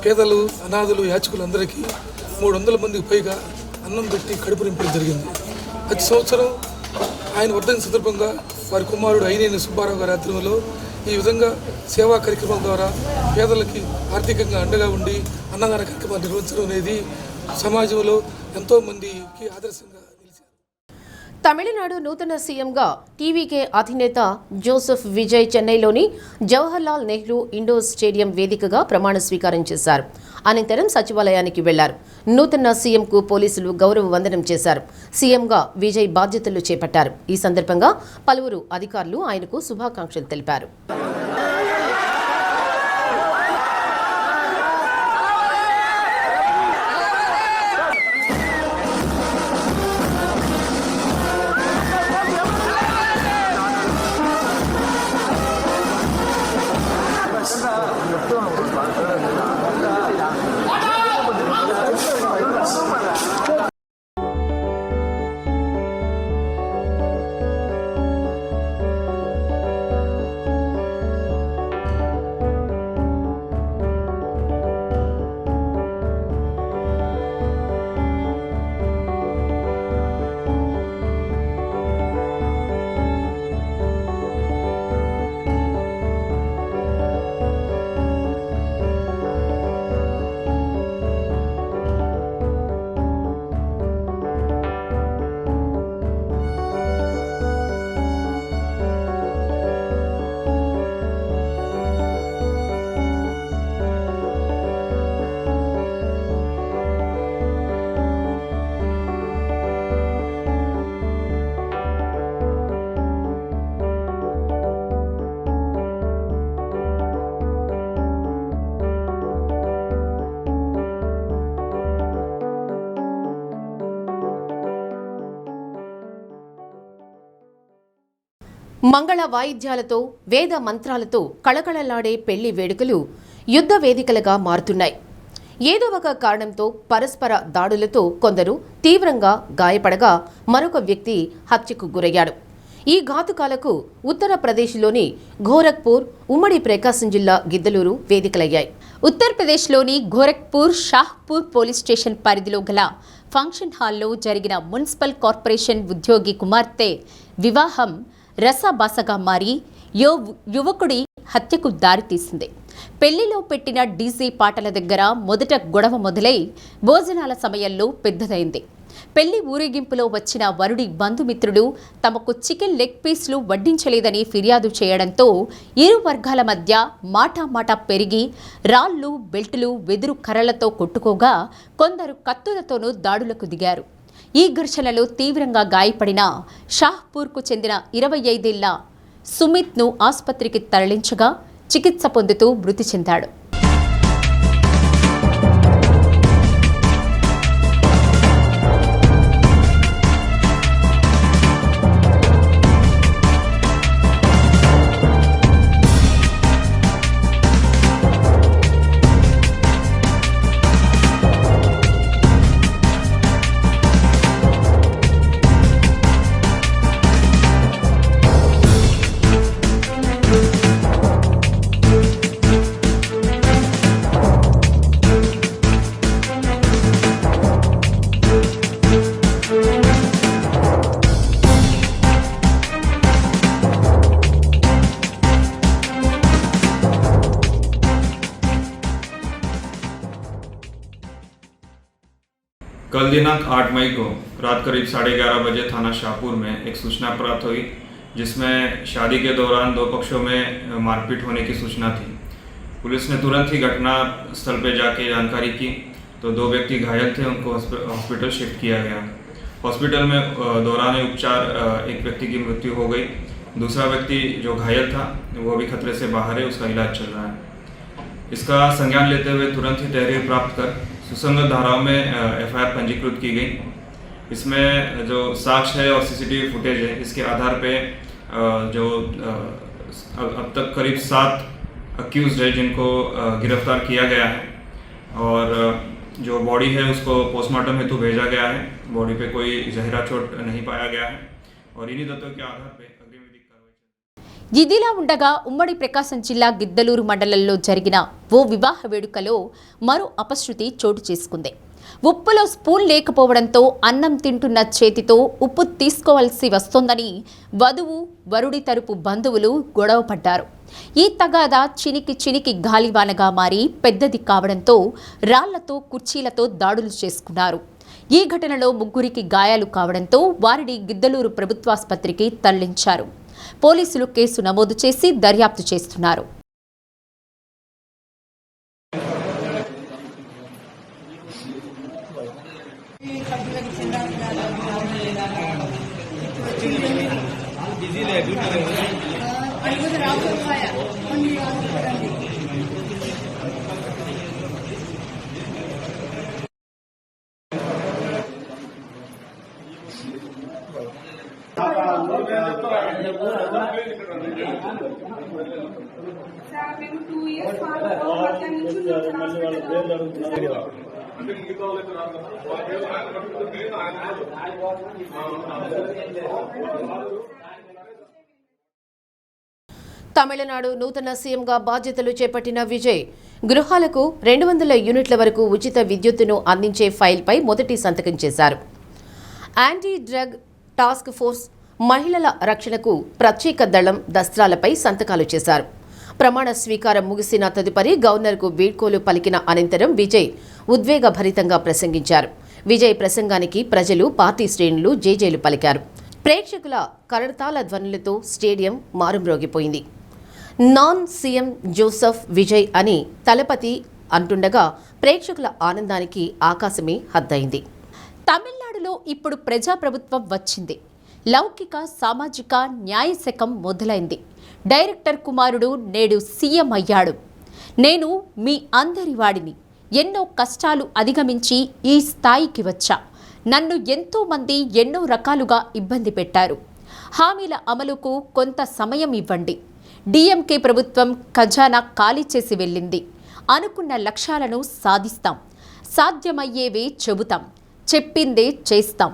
పేదలు, అనాథలు, యాచకులందరికీ 300 మందికి పైగా అన్నం పెట్టి కడుపు నింపడం జరిగింది. ప్రతి సంవత్సరం ఆయన వర్ధంతి సందర్భంగా వారి కుమారుడు అయినేని సుబ్బారావు గారి ఆధ్వర్యంలో ఈ విధంగా సేవా కార్యక్రమాల ద్వారా పేదలకి ఆర్థికంగా అండగా ఉండి అన్నదాన కార్యక్రమాలు నిర్వహించడం అనేది సమాజంలో ఎంతోమందికి ఆదర్శంగా నిలిచారు. తమిళనాడు నూతన సీఎంగా టీవీకే అధినేత జోసెఫ్ విజయ్ చెన్నైలోని జవహర్లాల్ నెహ్రూ ఇండోర్ స్టేడియం వేదికగా ప్రమాణ స్వీకారం చేశారు. అనంతరం సచివాలయానికి వెళ్లారు. నూతన సీఎంకు పోలీసులు గౌరవ వందనం చేశారు. సీఎంగా విజయ్ బాధ్యతలు చేపట్టారు. ఈ సందర్భంగా పలువురు అధికారులు ఆయనకు శుభాకాంక్షలు తెలిపారు. మంగళ వాయిద్యాలతో, వేద మంత్రాలతో కళకళలాడే పెళ్లి వేడుకలు యుద్ధ వేదికలుగా మారుతున్నాయి. ఏదో ఒక కారణంతో పరస్పర దాడులతో కొందరు తీవ్రంగా గాయపడగా మరొక వ్యక్తి హత్యకు గురయ్యాడు. ఈ ఘాతుకాలకు ఉత్తరప్రదేశ్లోని గోరఖ్పూర్, ఉమ్మడి ప్రకాశం జిల్లా గిద్దలూరు వేదికలయ్యాయి. ఉత్తరప్రదేశ్లోని గోరఖ్పూర్ షాహ్పూర్ పోలీస్ స్టేషన్ పరిధిలో గల ఫంక్షన్ హాల్లో జరిగిన మున్సిపల్ కార్పొరేషన్ ఉద్యోగి కుమార్తె వివాహం రసాబాసగా మారి యువకుడి హత్యకు దారితీసింది. పెళ్లిలో పెట్టిన డీజే పాటల దగ్గర మొదట గొడవ మొదలై భోజనాల సమయంలో పెద్దదైంది. పెళ్లి ఊరేగింపులో వచ్చిన వరుడి బంధుమిత్రులు తమకు చికెన్ లెగ్ పీస్లు వడ్డించలేదని ఫిర్యాదు చేయడంతో ఇరు వర్గాల మధ్య మాటామాటా పెరిగి రాళ్లు, బెల్టులు, వెదురు కర్రలతో కొట్టుకోగా కొందరు కత్తులతోనూ దాడులకు దిగారు. ఈ ఘర్షణలో తీవ్రంగా గాయపడిన షాహ్పూర్కు చెందిన 25 ఏళ్ల సుమిత్ను ఆసుపత్రికి తరలించగా చికిత్స పొందుతూ మృతి చెందాడు. कल दिनांक 8 मई को रात करीब 11:30 बजे थाना शाहपुर में एक सूचना प्राप्त हुई जिसमें शादी के दौरान दो पक्षों में मारपीट होने की सूचना थी। पुलिस ने तुरंत ही घटना स्थल पर जाके जानकारी की तो 2 व्यक्ति घायल थे, उनको हॉस्पिटल शिफ्ट किया गया। हॉस्पिटल में दौरान उपचार एक व्यक्ति की मृत्यु हो गई। दूसरा व्यक्ति जो घायल था वो भी खतरे से बाहर है, उसका इलाज चल रहा है। इसका संज्ञान लेते हुए तुरंत ही तहरीर प्राप्त कर सुसंगत धाराओं में एफआईआर पंजीकृत की गई। इसमें जो साक्ष्य है और सीसीटीवी फुटेज है, इसके आधार पे जो अब तक करीब 7 अक्यूज्ड है जिनको गिरफ्तार किया गया है और जो बॉडी है उसको पोस्टमार्टम हेतु भेजा गया है। बॉडी पे कोई जहरा चोट नहीं पाया गया है और इन्हीं तथ्यों के आधार पे ఇదిలా ఉండగా ఉమ్మడి ప్రకాశం జిల్లా గిద్దలూరు మండలంలో జరిగిన ఓ వివాహ వేడుకలో మరో అపశృతి చోటు చేసుకుంది. ఉప్పులో స్పూన్ లేకపోవడంతో అన్నం తింటున్న చేతితో ఉప్పు తీసుకోవాల్సి వస్తోందని వధువు వరుడి తరపు బంధువులు గొడవపడ్డారు. ఈ తగాదా చినికి గాలివానగా మారి పెద్దది కావడంతో రాళ్లతో కుర్చీలతో దాడులు చేసుకున్నారు. ఈ ఘటనలో 3 గాయాలు కావడంతో వారిని గిద్దలూరు ప్రభుత్వాసుపత్రికి తరలించారు. పోలీసులు కేసు నమోదు చేసి దర్యాప్తు చేస్తున్నారు. తమిళనాడు నూతన సీఎంగా బాధ్యతలు చేపట్టిన విజయ్ గృహాలకు 200 యూనిట్ల వరకు ఉచిత విద్యుత్తును అందించే ఫైల్పై మొదటి సంతకం చేశారు. యాంటీ డ్రగ్ టాస్క్ ఫోర్స్, మహిళల రక్షణకు ప్రత్యేక దళం దస్త్రాలపై సంతకాలు చేశారు. ప్రమాణ స్వీకారం ముగిసిన తదుపరి గవర్నర్కు వీడ్కోలు పలికిన అనంతరం విజయ్ ఉద్వేగభరితంగా ప్రసంగించారు. విజయ్ ప్రసంగానికి ప్రజలు, పార్టీ శ్రేణులు జేజేలు పలికారు. ప్రేక్షకుల కరతాళ ధ్వనులతో స్టేడియం మారుమ్రోగిపోయింది. నాన్ సీఎం జోసెఫ్ విజయ్ అని తలపతి అంటుండగా ప్రేక్షకుల ఆనందానికి ఆకాశమే హద్దయింది. తమిళనాడులో ఇప్పుడు ప్రజాప్రభుత్వం వచ్చింది. లౌకిక సామాజిక న్యాయశకం మొదలైంది. డైరెక్టర్ కుమారుడు నేడు సీఎం అయ్యాడు. నేను మీ అందరి వాడిని. ఎన్నో కష్టాలు అధిగమించి ఈ స్థాయికి వచ్చా. నన్ను ఎంతో మంది ఎన్నో రకాలుగా ఇబ్బంది పెట్టారు. హామీల అమలుకు కొంత సమయం ఇవ్వండి. డిఎంకే ప్రభుత్వం ఖజానా ఖాళీ చేసి వెళ్ళింది. అనుకున్న లక్ష్యాలను సాధిస్తాం. సాధ్యమయ్యేవే చెబుతాం. చెప్పిందే చేస్తాం.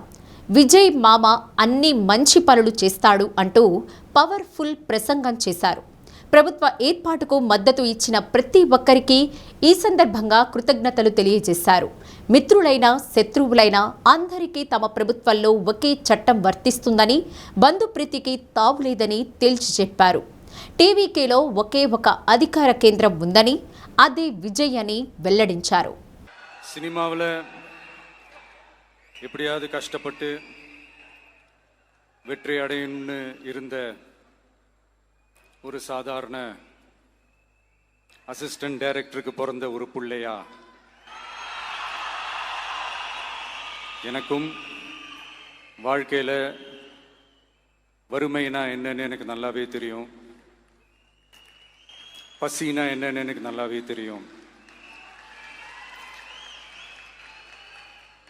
విజయ్ మామ అన్ని మంచి పనులు చేస్తాడు అంటూ పవర్ఫుల్ ప్రసంగం చేశారు. ప్రభుత్వ ఏర్పాటుకు మద్దతు ఇచ్చిన ప్రతి ఒక్కరికి ఈ సందర్భంగా కృతజ్ఞతలు తెలియజేశారు. మిత్రులైనా శత్రువులైనా అందరికీ తమ ప్రభుత్వంలో ఒకే చట్టం వర్తిస్తుందని, బంధుప్రీతికి తావులేదని తేల్చి చెప్పారు. టీవీకేలో ఒకే ఒక అధికార కేంద్రం ఉందని, అదే విజయ్ అని వెల్లడించారు. சினிமாவில் எப்படியாவது கஷ்டப்பட்டு வெற்றி அடையணும்னு இருந்த ஒரு சாதாரண அசிஸ்டன்ட் டைரக்டருக்கு பிறந்த ஒரு பிள்ளையா எனக்கும் வாழ்க்கையில் வறுமைனா என்னன்னு எனக்கு நல்லாவே தெரியும். பசினா என்னன்னு எனக்கு நல்லாவே தெரியும்.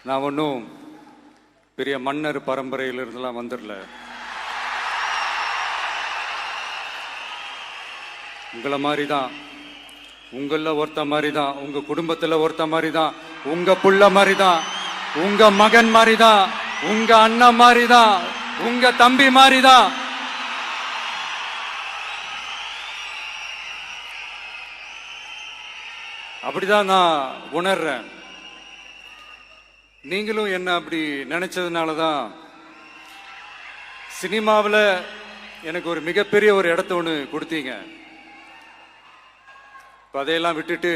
நான் ஒன்றும் பெரிய மன்னர் பரம்பரையிலிருந்துலாம் வந்துடல. உங்களை மாதிரி தான், உங்களில் ஒருத்த மாதிரி தான், உங்கள் குடும்பத்தில் ஒருத்த மாதிரி தான், உங்கள் புள்ள மாதிரி தான், உங்கள் மகன் மாதிரி தான், உங்கள் அண்ணன் மாதிரி தான், உங்கள் தம்பி மாதிரி தான். அப்படிதான் நான் உணர்றேன். நீங்களும் என்ன அப்படி நினைச்சதுனால தான் சினிமாவில் எனக்கு ஒரு மிகப்பெரிய ஒரு இடத்த ஒன்று கொடுத்தீங்க. இப்போ அதையெல்லாம் விட்டுட்டு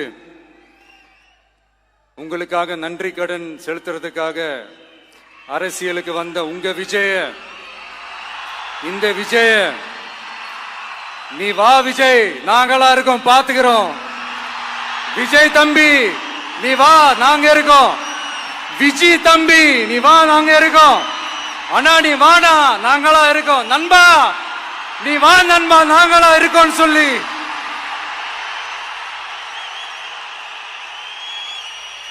உங்களுக்காக நன்றி கடன் செலுத்துறதுக்காக அரசியலுக்கு வந்த உங்க விஜய, இந்த விஜய, நீ வா விஜய், நாங்களா இருக்கோம், பார்த்துக்கிறோம். விஜய் தம்பி நீ வா, நாங்க இருக்கோம். விஜய் தம்பி நீ வா, நாங்க இருக்கோம். அண்ணா நீ வாடா, நாங்களா இருக்கோம். நண்பா நீ வா நண்பா, நாங்களா இருக்கோம் சொல்லி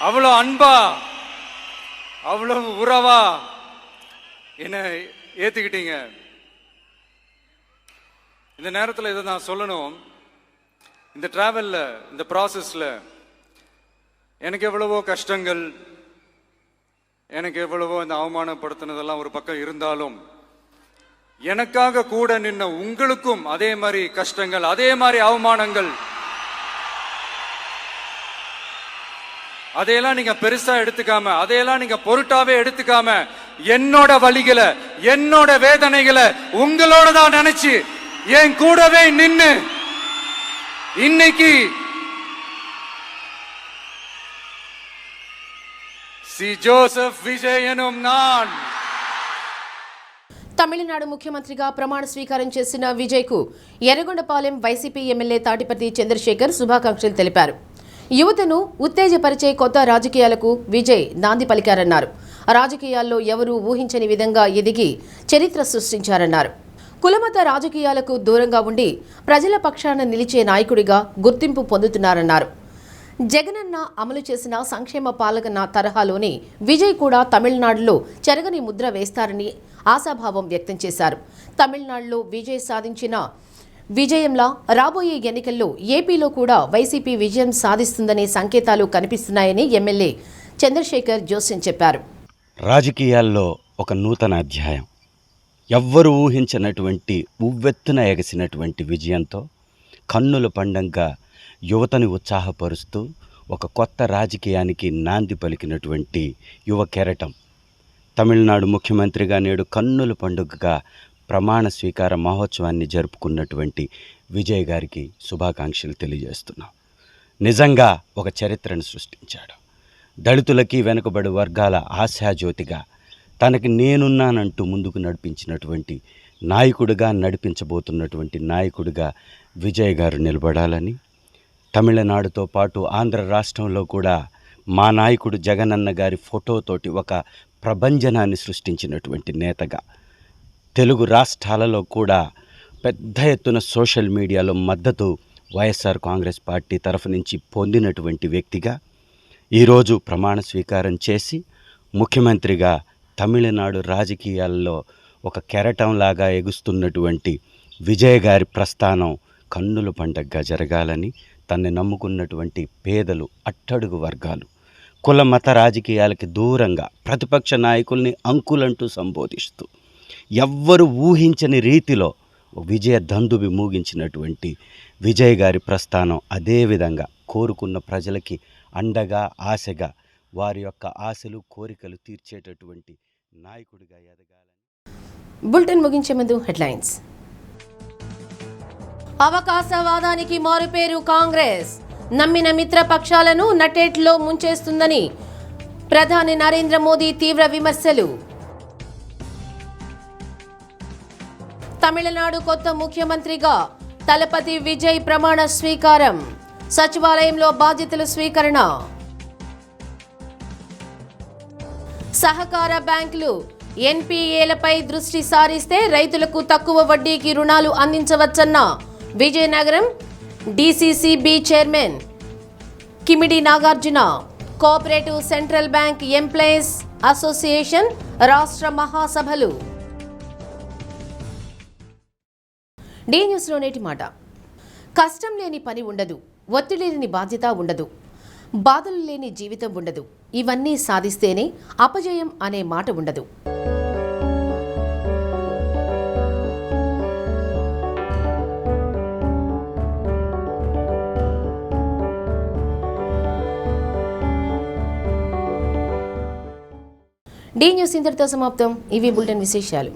அவ்வளோ அன்பா, அவ்வளவு உறவா என்ன ஏத்துக்கிட்டீங்க. இந்த நேரத்தில் இதை நான் சொல்லணும். இந்த டிராவல்ல, இந்த ப்ராசஸ்ல எனக்கு எவ்வளவோ கஷ்டங்கள், எனக்கு எவ்வளவோ இந்த அவமானப்படுத்தினதெல்லாம் ஒரு பக்கம் இருந்தாலும் எனக்காக கூட நின்ன உங்களுக்கும் அதே மாதிரி கஷ்டங்கள், அதே மாதிரி அவமானங்கள், அதையெல்லாம் நீங்க பெருசா எடுத்துக்காம, அதையெல்லாம் நீங்க பொருட்டாவே எடுத்துக்காம, என்னோட வலிகளை, என்னோட வேதனைகளை உங்களோட தான் நினைச்சு என் கூடவே நின்னு இன்னைக்கு சி ஜோசப் விஜய் எனும் நான் తమిళనాడు ముఖ్యమంత్రిగా ప్రమాణ స్వీకారం చేసిన విజయ్కు ఎర్రగొండపాలెం వైసీపీ ఎమ్మెల్యే తాటిపర్తి చంద్రశేఖర్ శుభాకాంక్షలు తెలిపారు. యువతను ఉత్తేజపరిచే కొత్త రాజకీయాలకు విజయ్ నాంది పలికారన్నారు. రాజకీయాల్లో ఎవరూ ఊహించని విధంగా ఎదిగి చరిత్ర సృష్టించారన్నారు. కులమత రాజకీయాలకు దూరంగా ఉండి ప్రజల పక్షాన నిలిచే నాయకుడిగా గుర్తింపు పొందుతున్నారన్నారు. జగనన్న అమలు చేసిన సంక్షేమ పాలన తరహాలోనే విజయ్ కూడా తమిళనాడులో చెరగని ముద్ర వేస్తారని ఆశాభావం వ్యక్తం చేశారు. తమిళనాడులో విజయ్ సాధించిన విజయంలా రాబోయే ఎన్నికల్లో ఏపీలో కూడా వైసీపీ విజయం సాధిస్తుందనే సంకేతాలు కనిపిస్తున్నాయని ఎమ్మెల్యే చంద్రశేఖర్ జోస్యం చెప్పారు. రాజకీయాల్లో ఒక నూతన అధ్యాయం, ఎవ్వరూ ఊహించినటువంటి ఉవ్వెత్తున ఎగసినటువంటి విజయంతో కన్నుల పండంగా యువతని ఉత్సాహపరుస్తూ ఒక కొత్త రాజకీయానికి నాంది పలికినటువంటి యువ కెరటం తమిళనాడు ముఖ్యమంత్రిగా నేడు కన్నుల పండుగగా ప్రమాణ స్వీకార మహోత్సవాన్ని జరుపుకున్నటువంటి విజయ్ గారికి శుభాకాంక్షలు తెలియజేస్తున్నాం. నిజంగా ఒక చరిత్రను సృష్టించాడు. దళితులకి వెనుకబడి వర్గాల ఆశాజ్యోతిగా తనకి నేనున్నానంటూ ముందుకు నడిపించినటువంటి నాయకుడిగా, నడిపించబోతున్నటువంటి నాయకుడిగా విజయ్ గారు నిలబడాలని, తమిళనాడుతో పాటు ఆంధ్ర రాష్ట్రంలో కూడా మా నాయకుడు జగనన్న గారి ఫోటోతోటి ఒక ప్రభంజనాన్ని సృష్టించినటువంటి నేతగా, తెలుగు రాష్ట్రాలలో కూడా పెద్ద ఎత్తున సోషల్ మీడియాలో మద్దతు వైఎస్ఆర్ కాంగ్రెస్ పార్టీ తరఫు నుంచి పొందినటువంటి వ్యక్తిగా ఈరోజు ప్రమాణ స్వీకారం చేసి ముఖ్యమంత్రిగా తమిళనాడు రాజకీయాల్లో ఒక కెరటంలాగా ఎగుస్తున్నటువంటి విజయ్ గారి ప్రస్థానం కన్నుల పండగగా జరగాలని, తనని నమ్ముకున్నటువంటి పేదలు, అట్టడుగు వర్గాలు, కుల మత రాజకీయాలకి దూరంగా ప్రతిపక్ష నాయకుల్ని అంకులంటూ సంబోధిస్తూ ఎవ్వరు ఊహించని రీతిలో విజయ దందుబి మూగించినటువంటి విజయ్ గారి ప్రస్థానం అదేవిధంగా కోరుకున్న ప్రజలకి అండగా, ఆశగా, వారి యొక్క ఆశలు, కోరికలు తీర్చేటటువంటి నాయకుడిగా ఎదగాలని. బులెటిన్ ముగించే ముందు హెడ్లైన్స్. అవకాశవాదానికి మారుపేరు కాంగ్రెస్, నమ్మిన మిత్రపక్షాలను నట్టేట్లో ముంచేస్తుందని ప్రధాని నరేంద్ర మోదీ తీవ్ర విమర్శలు. తమిళనాడు కొత్త ముఖ్యమంత్రిగా తలపతి విజయ్ ప్రమాణ స్వీకారం, సచివాలయంలో బాధ్యతలు స్వీకరణ. సహకార బ్యాంకులు ఎన్పీఏలపై దృష్టి సారిస్తే రైతులకు తక్కువ వడ్డీకి రుణాలు అందించవచ్చన్న Vizianagaram DCCB chairman Kimidi Nagarjuna. Cooperative central bank employees association రాష్ట్ర మహాసభలు. డి న్యూస్లో నేటి మాట. కష్టం లేని పని ఉండదు, ఒత్తిడి లేని బాధ్యత ఉండదు, బాధలు లేని జీవితం ఉండదు. ఇవన్నీ సాధిస్తేనే అపజయం అనే మాట ఉండదు. డి న్యూస్ ఇంతటితో సమాప్తం. ఇవి బులెటిన్ విశేషాలు.